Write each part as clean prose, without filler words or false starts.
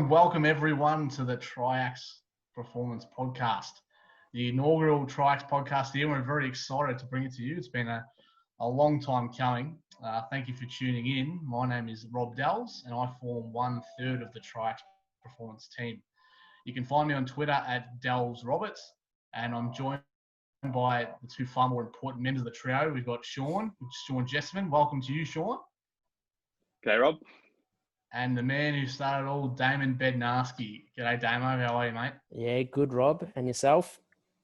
welcome everyone to the TRIAX Performance podcast, the inaugural TRIAX podcast here. We're very excited to bring it to you. It's been a long time coming. Thank you for tuning in. My name is Rob Dells and I form 1/3 of the TRIAX Performance team. You can find me on Twitter at Dells Roberts, and I'm joined by the two far more important members of the trio. We've got Sean JESSIMAN. Welcome to you, Sean. G'day, Rob. And the man who started it all, Damon BEDNARSKI. G'day, Damo. How are you, mate? Yeah, good, Rob. And yourself?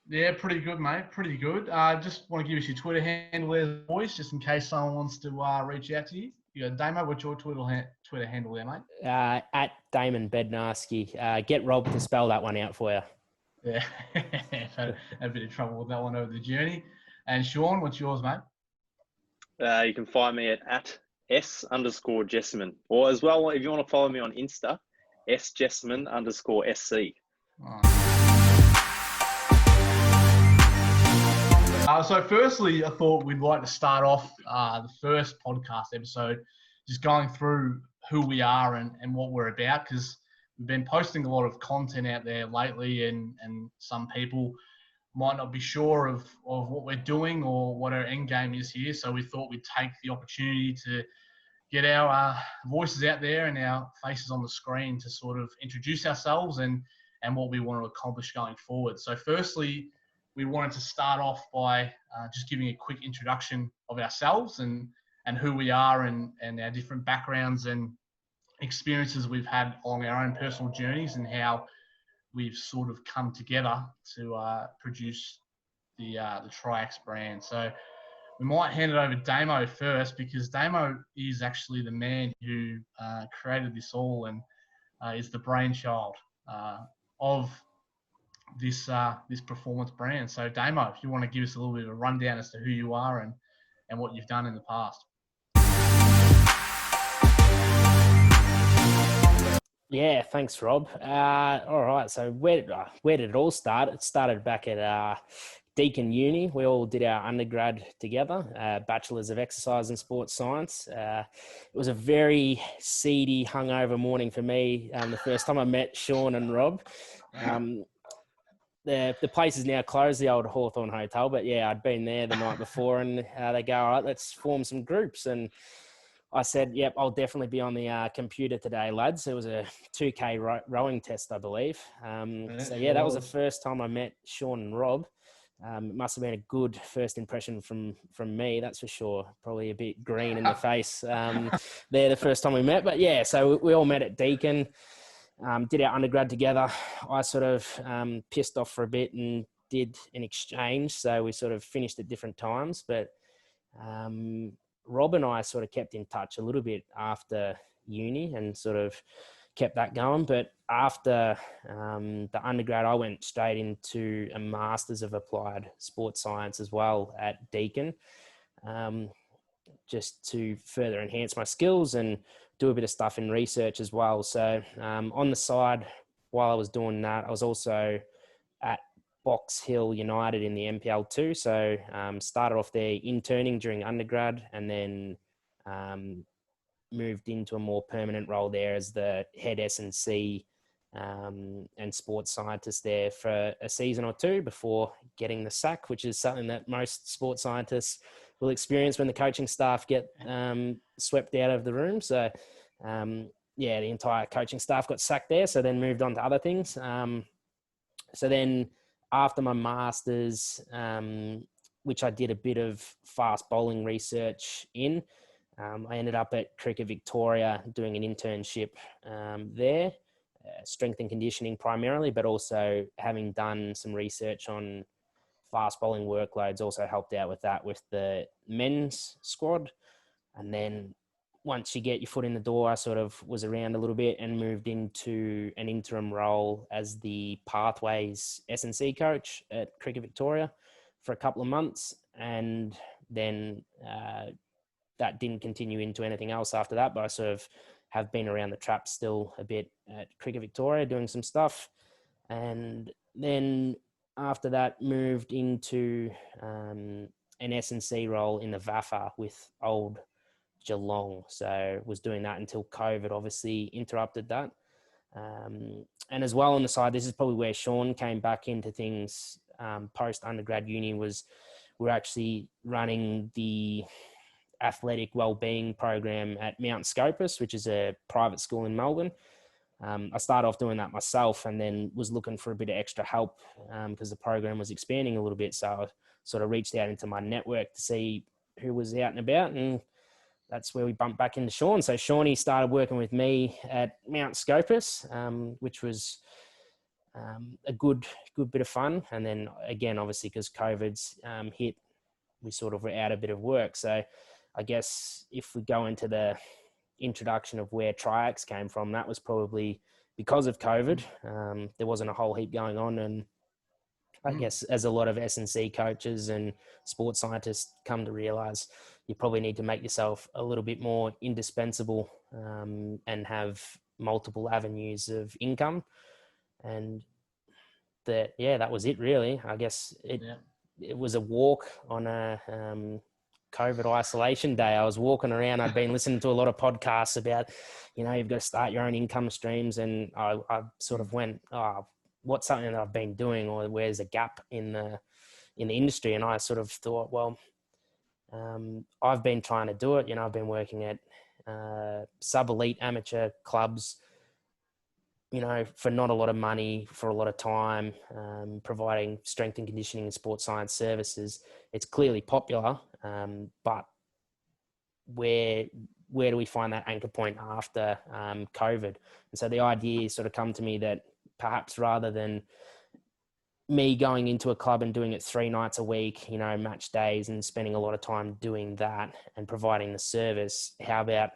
Yeah, pretty good, mate. Pretty good. Just want to give us your Twitter handle there, boys, just in case someone wants to reach out to you. You got Damo. What's your Twitter handle there, mate? At Damon BEDNARSKI. Get Rob to spell that one out for you. Yeah, had a bit of trouble with that one over the journey. And Sean, what's yours, mate? You can find me at S_JESSIMAN, or as well, if you want to follow me on Insta, SJESSIMAN_SC. So firstly, I thought we'd like to start off the first podcast episode just going through who we are and what we're about, because we've been posting a lot of content out there lately, and some people might not be sure of what we're doing or what our end game is here. So we thought we'd take the opportunity to get our voices out there and our faces on the screen to sort of introduce ourselves and what we want to accomplish going forward. So firstly, we wanted to start off by just giving a quick introduction of ourselves and who we are and our different backgrounds and experiences we've had along our own personal journeys and how we've sort of come together to produce the TRIAX brand. So we might hand it over to Damo first, because Damo is actually the man who created this all and is the brainchild of this performance brand. So Damo, if you want to give us a little bit of a rundown as to who you are and what you've done in the past. Yeah, thanks, Rob. All right, so where did it all start? It started back at Deakin Uni. We all did our undergrad together, Bachelors of Exercise and Sports Science. It was a very seedy, hungover morning for me the first time I met Sean and Rob. The place is now closed, the old Hawthorn Hotel, but yeah, I'd been there the night before, and they go, all right, let's form some groups. And I said, yep, I'll definitely be on the computer today, lads. It was a 2K rowing test, I believe. So yeah, that was the first time I met Sean and Rob. It must have been a good first impression from me, that's for sure. Probably a bit green in the face there the first time we met. But yeah, so we all met at Deakin, did our undergrad together. I sort of pissed off for a bit and did an exchange. So we sort of finished at different times. But Rob and I sort of kept in touch a little bit after uni and sort of kept that going. But after the undergrad, I went straight into a Masters of Applied Sports Science as well at Deakin, just to further enhance my skills and do a bit of stuff in research as well. So on the side, while I was doing that, I was also at Box Hill United in the MPL2. So started off there interning during undergrad, and then moved into a more permanent role there as the head S&C and sports scientist there for a season or two before getting the sack, which is something that most sports scientists will experience when the coaching staff get swept out of the room. So yeah, the entire coaching staff got sacked there. So then moved on to other things. So then after my Masters, which I did a bit of fast bowling research in, I ended up at Cricket Victoria doing an internship there, strength and conditioning primarily, but also having done some research on fast bowling workloads also helped out with that with the men's squad. And then once you get your foot in the door, I sort of was around a little bit and moved into an interim role as the Pathways S&C coach at Cricket Victoria for a couple of months. And then that didn't continue into anything else after that, but I sort of have been around the traps still a bit at Cricket Victoria doing some stuff. And then after that moved into an S&C role in the VAFA with old Geelong. So was doing that until COVID obviously interrupted that. And as well on the side, this is probably where Sean came back into things post undergrad uni. We're actually running the athletic wellbeing program at Mount Scopus, which is a private school in Melbourne. I started off doing that myself and then was looking for a bit of extra help because the program was expanding a little bit. So I sort of reached out into my network to see who was out and about, and that's where we bumped back into Sean. So Shawnee started working with me at Mount Scopus, which was a good bit of fun. And then again, obviously because COVID's hit, we sort of were out a bit of work. So I guess if we go into the introduction of where TRIAX came from, that was probably because of COVID. There wasn't a whole heap going on, and I guess as a lot of S&C coaches and sports scientists come to realize, you probably need to make yourself a little bit more indispensable and have multiple avenues of income. And that was it really. I guess it was a walk on a COVID isolation day. I was walking around. I'd been listening to a lot of podcasts about, you've got to start your own income streams. And I sort of went, what's something that I've been doing, or where's a gap in the industry? And I sort of thought, well, I've been trying to do it. I've been working at sub-elite amateur clubs, for not a lot of money, for a lot of time, providing strength and conditioning and sports science services. It's clearly popular, but where do we find that anchor point after COVID? And so the idea sort of come to me that perhaps rather than me going into a club and doing it 3 nights a week, match days, and spending a lot of time doing that and providing the service, how about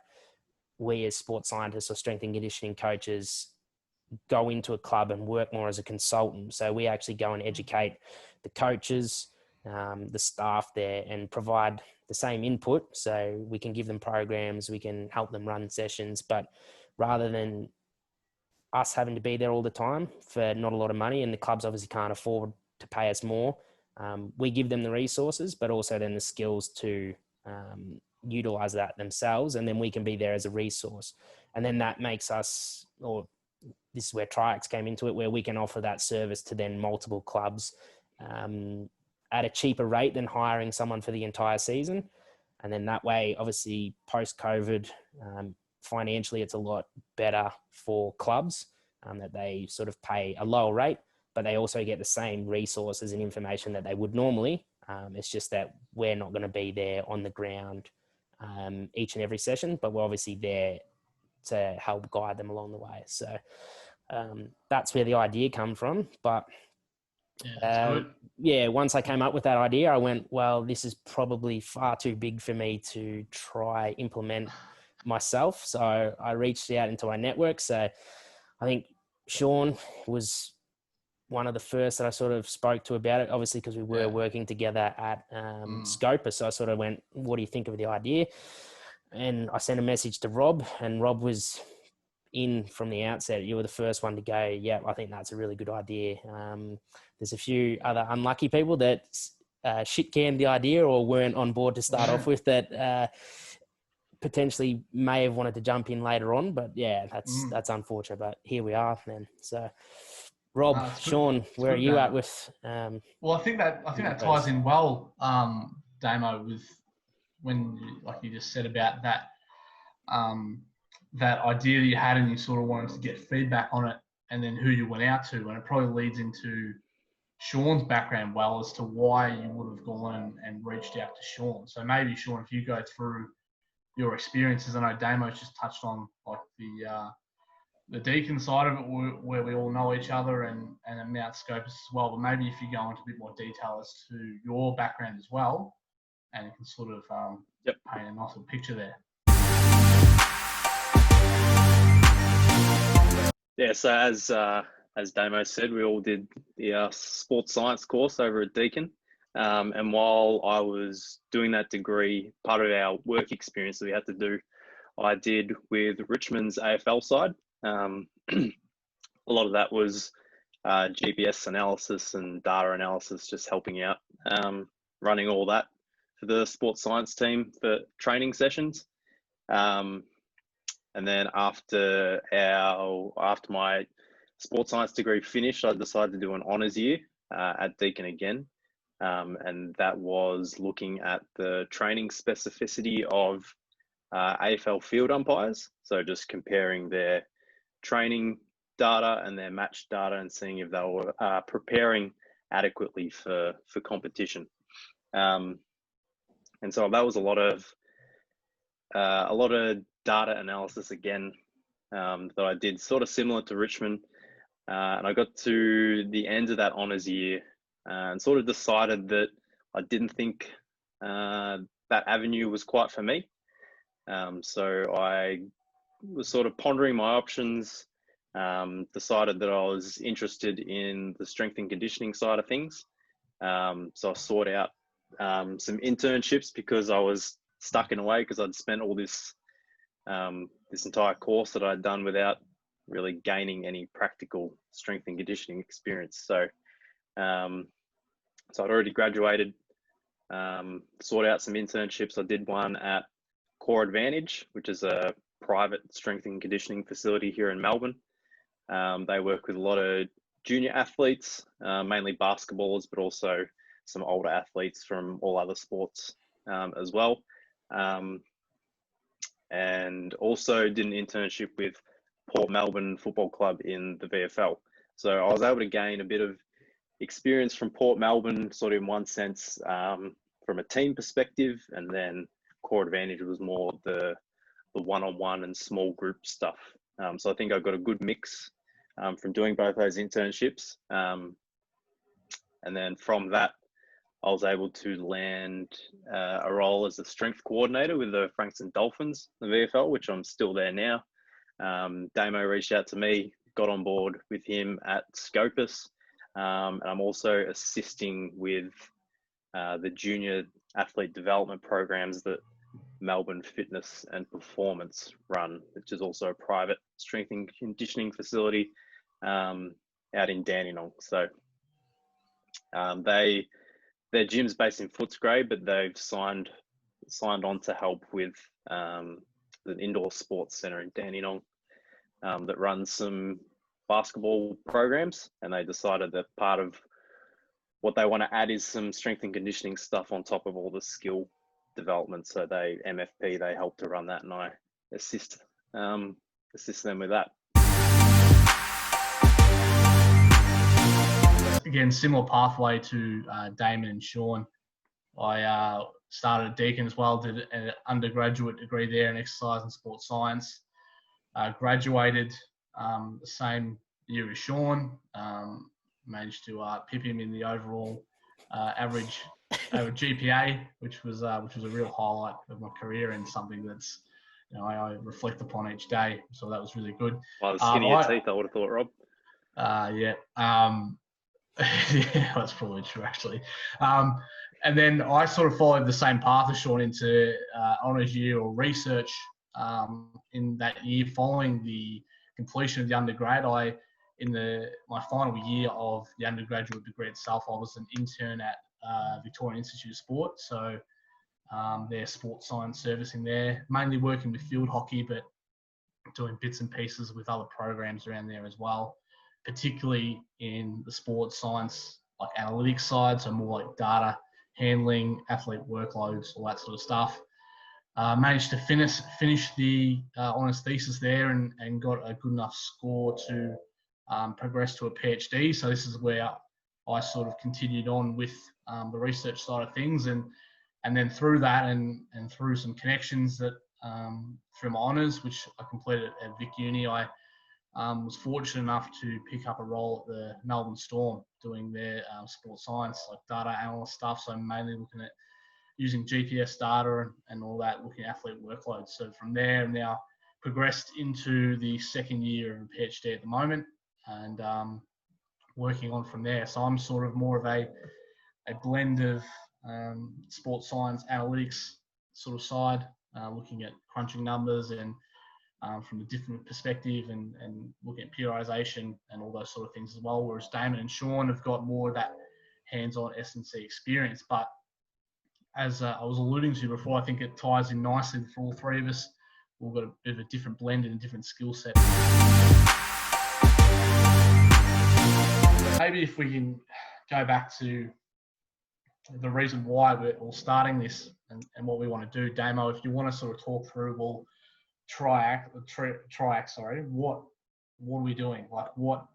we as sports scientists or strength and conditioning coaches go into a club and work more as a consultant? So we actually go and educate the coaches, the staff there, and provide the same input. So we can give them programs, we can help them run sessions, but rather than us having to be there all the time for not a lot of money, and the clubs obviously can't afford to pay us more, we give them the resources, but also then the skills to utilize that themselves. And then we can be there as a resource. And then that makes us, or this is where TRIAX came into it, where we can offer that service to then multiple clubs at a cheaper rate than hiring someone for the entire season. And then that way, obviously post-COVID, financially, it's a lot better for clubs that they sort of pay a lower rate, but they also get the same resources and information that they would normally. It's just that we're not going to be there on the ground each and every session, but we're obviously there to help guide them along the way. So that's where the idea come from. But once I came up with that idea, I went, well, this is probably far too big for me to try implement myself. So I reached out into our network. So I think Sean was one of the first that I sort of spoke to about it, obviously, because we were working together at Scopus. So I sort of went, what do you think of the idea? And I sent a message to Rob, and Rob was in from the outset. You were the first one to go, yeah, I think that's a really good idea. There's a few other unlucky people that shit-canned the idea or weren't on board to start off with, that potentially may have wanted to jump in later on. But yeah, that's unfortunate. But here we are then. So Rob, Sean, where are you at with? Well, I think that ties in well, Damo, with when like you just said about that that idea that you had, and you sort of wanted to get feedback on it, and then who you went out to, and it probably leads into Sean's background well as to why you would have gone and reached out to Sean. So maybe Sean, if you go through your experiences, I know Damo's just touched on like the Deacon side of it, where we all know each other, and at Mount Scopus as well. But maybe if you go into a bit more detail as to your background as well, and you can sort of paint a nice little picture there. Yeah, so as Damo said, we all did the sports science course over at Deakin. And while I was doing that degree, part of our work experience that we had to do, I did with Richmond's AFL side. A lot of that was GPS analysis and data analysis, just helping out, running all that for the sports science team for training sessions. And then after my sports science degree finished, I decided to do an honours year at Deakin again. And that was looking at the training specificity of AFL field umpires. So just comparing their training data and their match data and seeing if they were preparing adequately for competition. And so that was a lot of data analysis again that I did, sort of similar to Richmond. And I got to the end of that honours year and sort of decided that I didn't think that avenue was quite for me. So I was sort of pondering my options, decided that I was interested in the strength and conditioning side of things. So I sought out some internships because I was stuck in a way because I'd spent all this entire course that I'd done without really gaining any practical strength and conditioning experience. So so I'd already graduated, sought out some internships. I did one at Core Advantage, which is a private strength and conditioning facility here in Melbourne. They work with a lot of junior athletes, mainly basketballers, but also some older athletes from all other sports as well. And also did an internship with Port Melbourne Football Club in the VFL. So I was able to gain a bit of experience from Port Melbourne, sort of in one sense, from a team perspective, and then Core Advantage was more the one-on-one and small group stuff. So I think I got a good mix from doing both those internships. And then from that, I was able to land a role as a strength coordinator with the Frankston Dolphins, the VFL, which I'm still there now. Damon reached out to me, got on board with him at Scopus. And I'm also assisting with the junior athlete development programs that Melbourne Fitness and Performance run, which is also a private strength and conditioning facility out in Dandenong. So their gym's based in Footscray, but they've signed on to help with the indoor sports centre in Dandenong that runs some basketball programs, and they decided that part of what they want to add is some strength and conditioning stuff on top of all the skill development. So they help to run that, and I assist them with that. Again, similar pathway to Damon and Sean. I started at Deakin as well, did an undergraduate degree there in exercise and sports science. Graduated the same year as Sean. Managed to pip him in the overall average GPA, which was a real highlight of my career and something that's I reflect upon each day. So that was really good. Well, the skin of your teeth, I would have thought, Rob. Yeah. Yeah, that's probably true, actually. And then I sort of followed the same path as Sean into honours year or research in that year following the completion of the undergrad. My final year of the undergraduate degree itself, I was an intern at Victorian Institute of Sport. So their sports science servicing there, mainly working with field hockey, but doing bits and pieces with other programs around there as well, particularly in the sports science, like analytics side, so more like data handling, athlete workloads, all that sort of stuff. Managed to finish the honours thesis there and got a good enough score to progress to a PhD. So this is where I sort of continued on with the research side of things, and then through that and through some connections that through my honours, which I completed at Vic Uni, I was fortunate enough to pick up a role at the Melbourne Storm doing their sports science, like data analyst stuff. So mainly looking at using GPS data and all that, looking at athlete workloads. So from there, I've now progressed into the second year of a PhD at the moment and working on from there. So I'm sort of more of a blend of sports science, analytics sort of side, looking at crunching numbers and from a different perspective and looking at periodization and all those sort of things as well. Whereas Damon and Sean have got more of that hands-on S&C experience. But as I was alluding to before, I think it ties in nicely for all three of us we've got a bit of a different blend and a different skill set. Maybe if we can go back to the reason why we're all starting this and what we want to do, Damo, if you want to sort of talk through, well, TRIAX, sorry, what are we doing? Like, what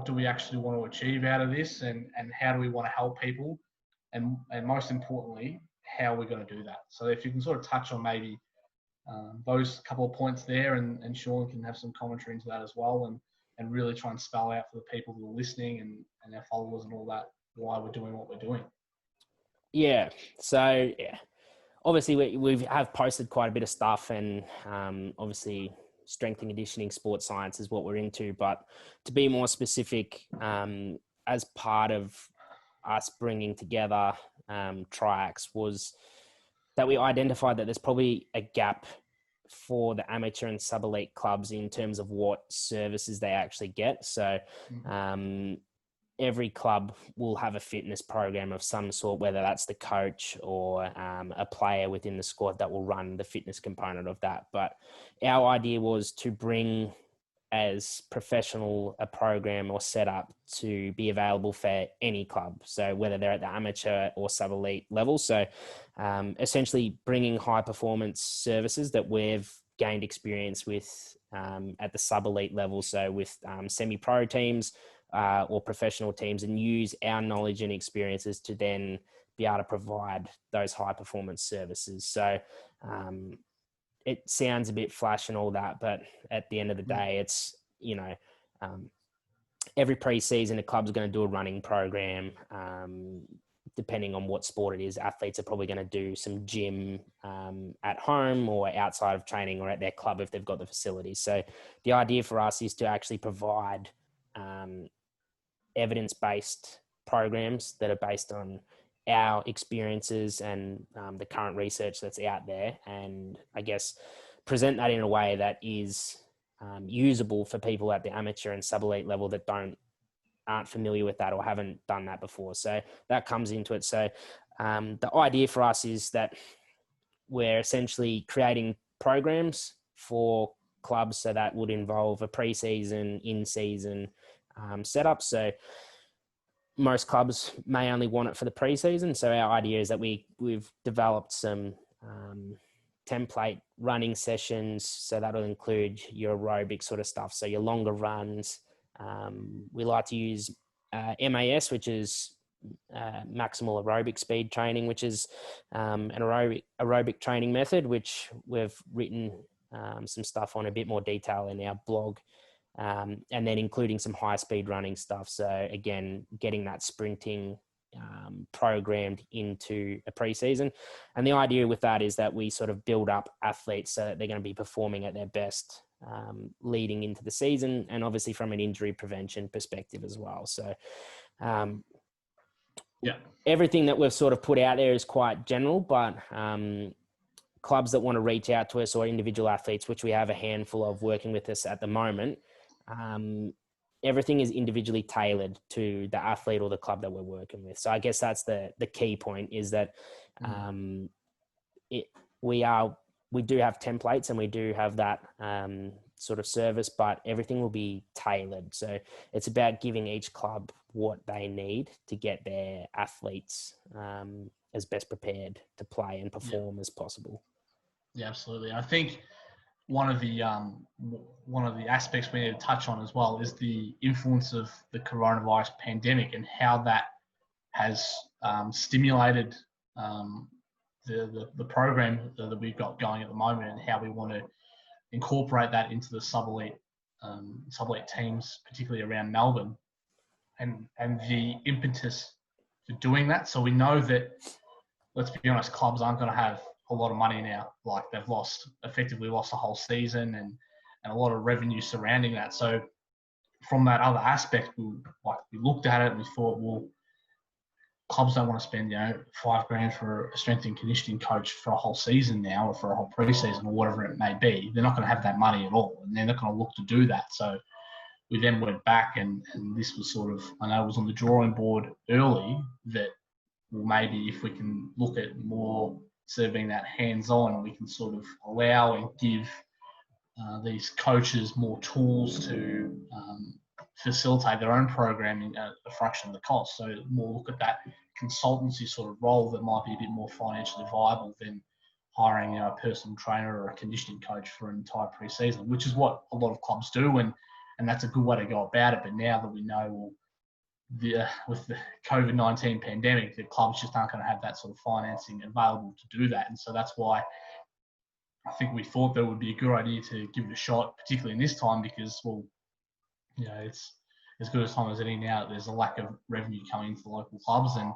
do we actually want to achieve out of this, and how do we want to help people, and most importantly, how are we going to do that? So if you can sort of touch on maybe those couple of points there, and Sean can have some commentary into that as well, and really try and spell out for the people who are listening and our followers and all that, why we're doing what we're doing. Yeah. So obviously we have posted quite a bit of stuff, and obviously strength and conditioning, sports science is what we're into. But to be more specific, as part of us bringing together TRIAX, was that we identified that there's probably a gap for the amateur and sub-elite clubs in terms of what services they actually get. So every club will have a fitness program of some sort, whether that's the coach or a player within the squad that will run the fitness component of that. But our idea was to bring as professional a program or setup to be available for any club. So whether they're at the amateur or sub-elite level. So essentially bringing high performance services that we've gained experience with at the sub-elite level. So with semi-pro teams, or professional teams, and use our knowledge and experiences to then be able to provide those high performance services. So it sounds a bit flash and all that, but at the end of the day, it's, every pre-season, a club's going to do a running program. Depending on what sport it is, athletes are probably going to do some gym at home or outside of training, or at their club if they've got the facilities. So the idea for us is to actually provide evidence-based programs that are based on our experiences and the current research that's out there, and I guess present that in a way that is usable for people at the amateur and sub-elite level that aren't familiar with that or haven't done that before. So that comes into it. So the idea for us is that we're essentially creating programs for clubs, so that would involve a pre-season, in-season setup. So most clubs may only want it for the pre-season. So our idea is that we've developed some template running sessions. So that'll include your aerobic sort of stuff. So your longer runs. We like to use MAS, which is maximal aerobic speed training, which is an aerobic training method, which we've written some stuff on a bit more detail in our blog. And then including some high speed running stuff. So again, getting that sprinting programmed into a preseason. And the idea with that is that we sort of build up athletes so that they're going to be performing at their best leading into the season, and obviously from an injury prevention perspective as well. So everything that we've sort of put out there is quite general, but clubs that want to reach out to us, or individual athletes, which we have a handful of working with us at the moment, everything is individually tailored to the athlete or the club that we're working with. So I guess that's the key point, is that we do have templates and we do have that sort of service, but everything will be tailored. So it's about giving each club what they need to get their athletes as best prepared to play and perform as possible. Yeah, absolutely. I think one of the aspects we need to touch on as well is the influence of the coronavirus pandemic and how that has stimulated the program that we've got going at the moment, and how we want to incorporate that into the sub-elite teams, particularly around Melbourne, and the impetus for doing that. So we know that, let's be honest, clubs aren't going to have a lot of money now. Like, they've effectively lost the whole season and a lot of revenue surrounding that. So from that other aspect, we looked at it and we thought, well, clubs don't want to spend, $5,000 for a strength and conditioning coach for a whole season now, or for a whole preseason, or whatever it may be. They're not going to have that money at all, and they're not going to look to do that. So we then went back, and this was sort of, I know it was on the drawing board early, that, well, maybe if we can look at more, instead of being that hands-on, we can sort of allow and give these coaches more tools to facilitate their own programming at a fraction of the cost. So more look at that consultancy sort of role that might be a bit more financially viable than hiring a personal trainer or a conditioning coach for an entire pre-season, which is what a lot of clubs do, and that's a good way to go about it. But now that we know, with the COVID-19 pandemic, the clubs just aren't going to have that sort of financing available to do that. And so that's why I think we thought that would be a good idea to give it a shot, particularly in this time, because, well, it's as good a time as any now. There's a lack of revenue coming into the local clubs, and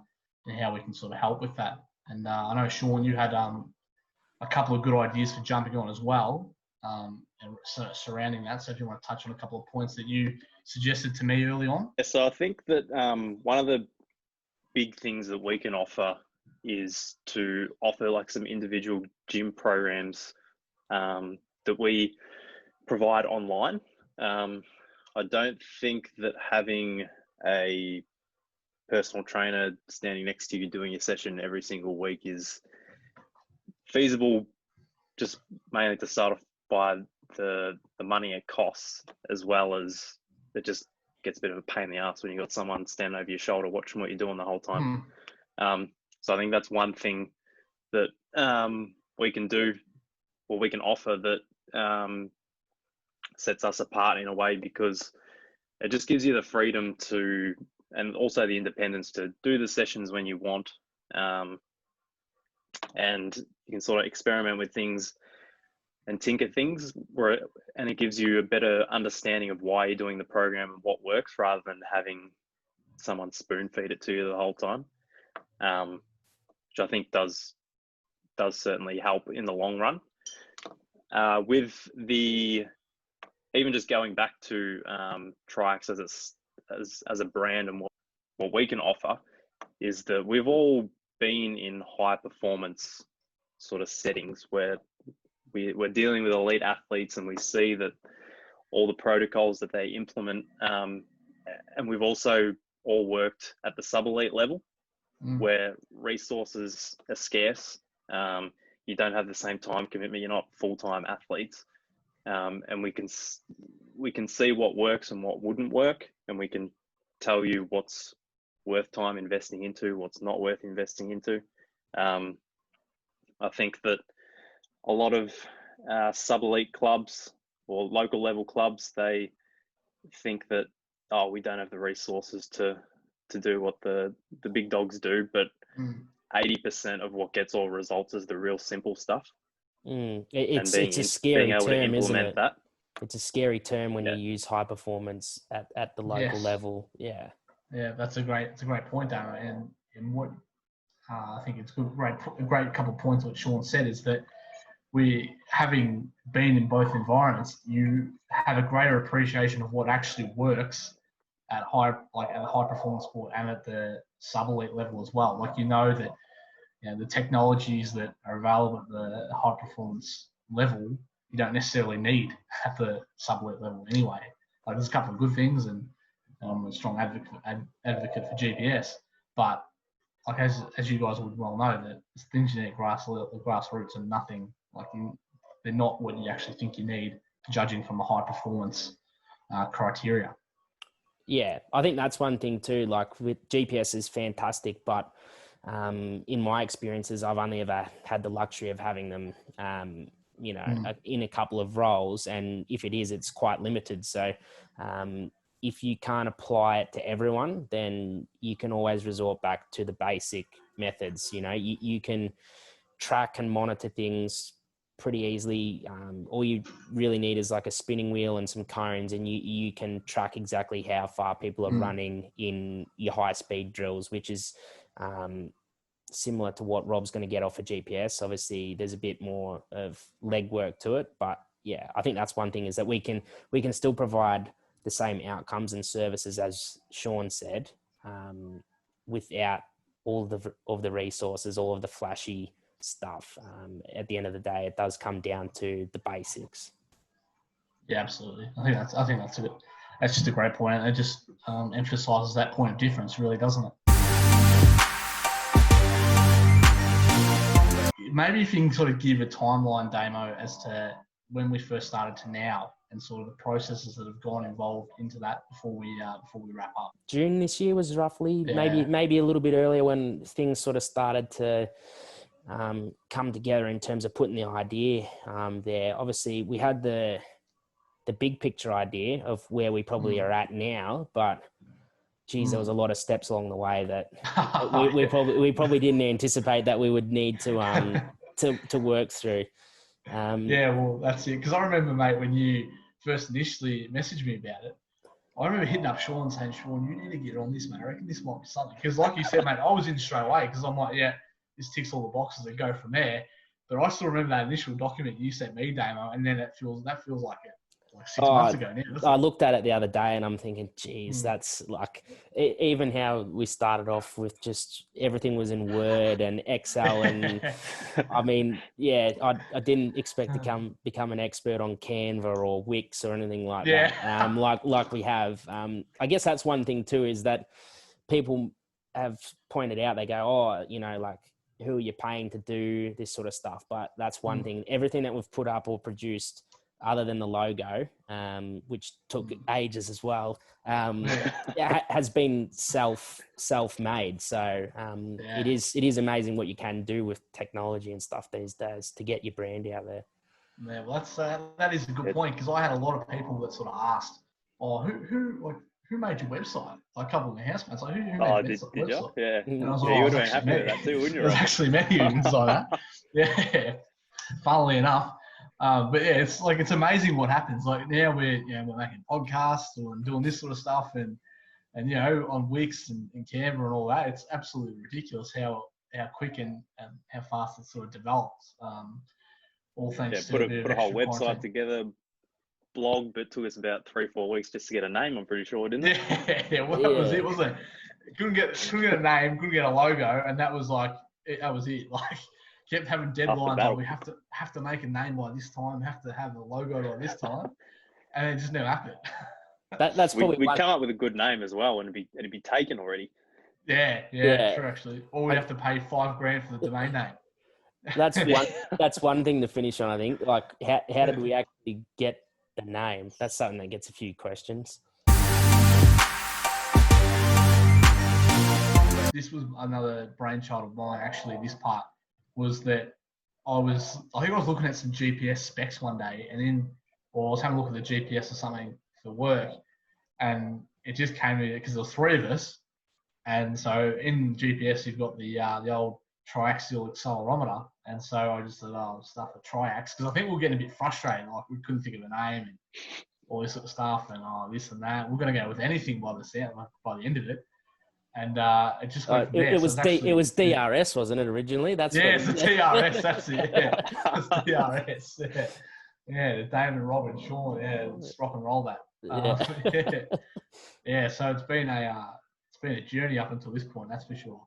how we can sort of help with that. And I know, Sean, you had a couple of good ideas for jumping on as well, and surrounding that. So if you want to touch on a couple of points that you suggested to me early on. Yeah, so I think that one of the big things that we can offer is to offer like some individual gym programs that we provide online. I don't think that having a personal trainer standing next to you doing your session every single week is feasible, just mainly to start off by the money it costs, as well as it just gets a bit of a pain in the ass when you've got someone standing over your shoulder watching what you're doing the whole time. So I think that's one thing that we can do, or we can offer, that sets us apart in a way, because it just gives you the freedom to, and also the independence to do the sessions when you want. And you can sort of experiment with things and tinker things, and it gives you a better understanding of why you're doing the program and what works, rather than having someone spoon feed it to you the whole time, which I think does certainly help in the long run. With the, even just going back to TRIAX as a brand, and what we can offer is that we've all been in high performance sort of settings where we're dealing with elite athletes, and we see that all the protocols that they implement, and we've also all worked at the sub-elite level where resources are scarce. You don't have the same time commitment, you're not full-time athletes, and we can see what works and what wouldn't work, and we can tell you what's worth time investing into, what's not worth investing into. I think that a lot of sub-elite clubs or local level clubs, they think that, oh, we don't have the resources to do what the big dogs do, but 80% of what gets all results is the real simple stuff. It's a scary term, isn't it? That. It's a scary term when you use high performance at the local level. Yeah, that's a great point, Damon. And what I think it's good, a great couple of points what Sean said is that we, having been in both environments, you have a greater appreciation of what actually works at a high performance sport and at the sub-elite level as well. Like, that the technologies that are available at the high performance level, you don't necessarily need at the sub-elite level anyway. Like, there's a couple of good things, and I'm a strong advocate for GPS, but like as you guys would well know, that things you need grassroots are nothing. Like, they're not what you actually think you need, judging from a high performance criteria. Yeah, I think that's one thing too. Like, with GPS is fantastic, but in my experiences, I've only ever had the luxury of having them, in a couple of roles. And if it is, it's quite limited. So if you can't apply it to everyone, then you can always resort back to the basic methods. You can track and monitor things pretty easily. All you really need is like a spinning wheel and some cones, and you can track exactly how far people are running in your high speed drills, which is similar to what Rob's going to get off a GPS. Obviously there's a bit more of legwork to it, but yeah, I think that's one thing, is that we can still provide the same outcomes and services as Sean said, without all of the resources, all of the flashy stuff. At the end of the day, it does come down to the basics. Yeah, absolutely. I think that's just a great point. It just emphasizes that point of difference, really, doesn't it? Maybe if you can sort of give a timeline, Damo, as to when we first started to now, and sort of the processes that have gone involved into that before we wrap up. June this year was roughly, maybe a little bit earlier, when things sort of started to come together in terms of putting the idea there. Obviously, we had the big picture idea of where we probably are at now, but geez, there was a lot of steps along the way that we probably didn't anticipate that we would need to work through. Yeah, well, that's it. Because I remember, mate, when you first initially messaged me about it, I remember hitting up Sean and saying, Sean, you need to get on this, mate. I reckon this might be something. Because like you said, mate, I was in straight away because I'm like, yeah, this ticks all the boxes and go from there. But I still remember that initial document you sent me, Damon, and then that feels like it. Like 6 months ago now. I looked at it the other day and I'm thinking, geez, that's like, even how we started off with just everything was in Word and Excel. And I mean, yeah, I didn't expect to become an expert on Canva or Wix or anything like that. Like we have. I guess that's one thing too, is that people have pointed out, they go, oh, you know, like, who are you paying to do this sort of stuff? But that's one thing. Everything that we've put up or produced, other than the logo, which took ages as well, has been self-made. So it is amazing what you can do with technology and stuff these days to get your brand out there. Yeah, well, that is a good point, because I had a lot of people that sort of asked, "Oh, who made your website?" Like a couple of my housemates, like, who made your website? You? Yeah. And I was you would have been happy with that too, wouldn't you? There's actually many who inside that. Yeah, funnily enough. But yeah, it's amazing what happens. Like now we're making podcasts or doing this sort of stuff, and you know, on Wix and Canva and all that. It's absolutely ridiculous how quick and how fast it sort of develops. All thanks to put a whole website content together, blog, but it took us about 3-4 weeks just to get a name. I'm pretty sure, didn't it? Yeah, well, that was it, wasn't it? Couldn't get a name, couldn't get a logo, and that was that was it. Like, kept having deadlines. Like, we have to make a name by this time, have to have a logo by this time, and it just never happened. That's probably we'd come up with a good name as well, and it'd be taken already. Yeah, true, actually. Or we'd have to pay $5,000 for the domain name. That's one thing to finish on, I think. Like, how did we actually get the name? That's something that gets a few questions. This was another brainchild of mine, actually. This part was that I think I was looking at some GPS specs one day, I was having a look at the GPS or something for work, and it just came to me because there was 3 of us, and so in GPS you've got the old triaxial accelerometer, and so I just said, stuff for TRIAX, because I think we were getting a bit frustrated, like we couldn't think of a name and all this sort of stuff, and this and that. We're going to go with anything by the end of it. And it just went from there. It was DRS, wasn't it, originally? It's the TRS. That's it. Yeah, it's DRS. Yeah, the Damon, Rob, and Sean. Yeah, let's rock and roll that. Yeah. So it's been a journey up until this point. That's for sure.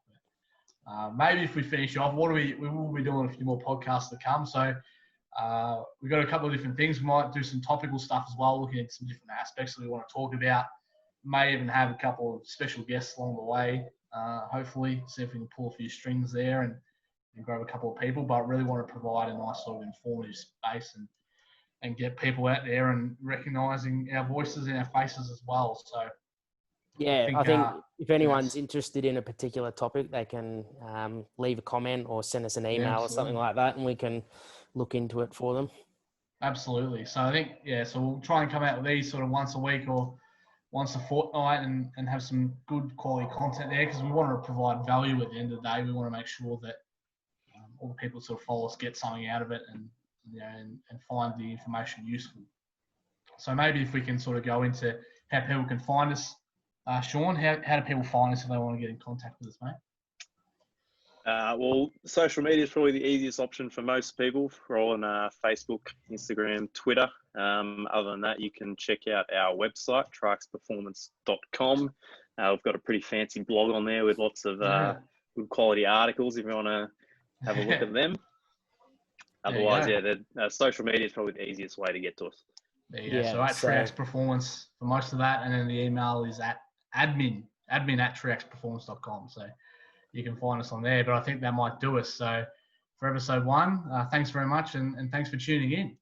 Maybe if we finish off, we will be doing a few more podcasts to come. So we've got a couple of different things. We might do some topical stuff as well, looking at some different aspects that we want to talk about. May even have a couple of special guests along the way, hopefully, see if we can pull a few strings there and grab a couple of people, but really want to provide a nice sort of informative space and get people out there and recognising our voices and our faces as well. So yeah, I think if anyone's interested in a particular topic, they can leave a comment or send us an email or something like that, and we can look into it for them. Absolutely. So I think, so we'll try and come out with these sort of once a week or once a fortnight and have some good quality content there, because we want to provide value at the end of the day. We want to make sure that all the people that sort of follow us get something out of it and find the information useful. So maybe if we can sort of go into how people can find us. Sean, how do people find us if they want to get in contact with us, mate? Well, social media is probably the easiest option for most people. We're all on Facebook, Instagram, Twitter. Other than that, you can check out our website, TRIAXperformance.com. We've got a pretty fancy blog on there with lots of good quality articles if you want to have a look at them. Otherwise, social media is probably the easiest way to get to us. So at TRIAX Performance for most of that, and then the email is at admin at TRIAXperformance.com. So you can find us on there, but I think that might do us. So for episode 1, thanks very much, and thanks for tuning in.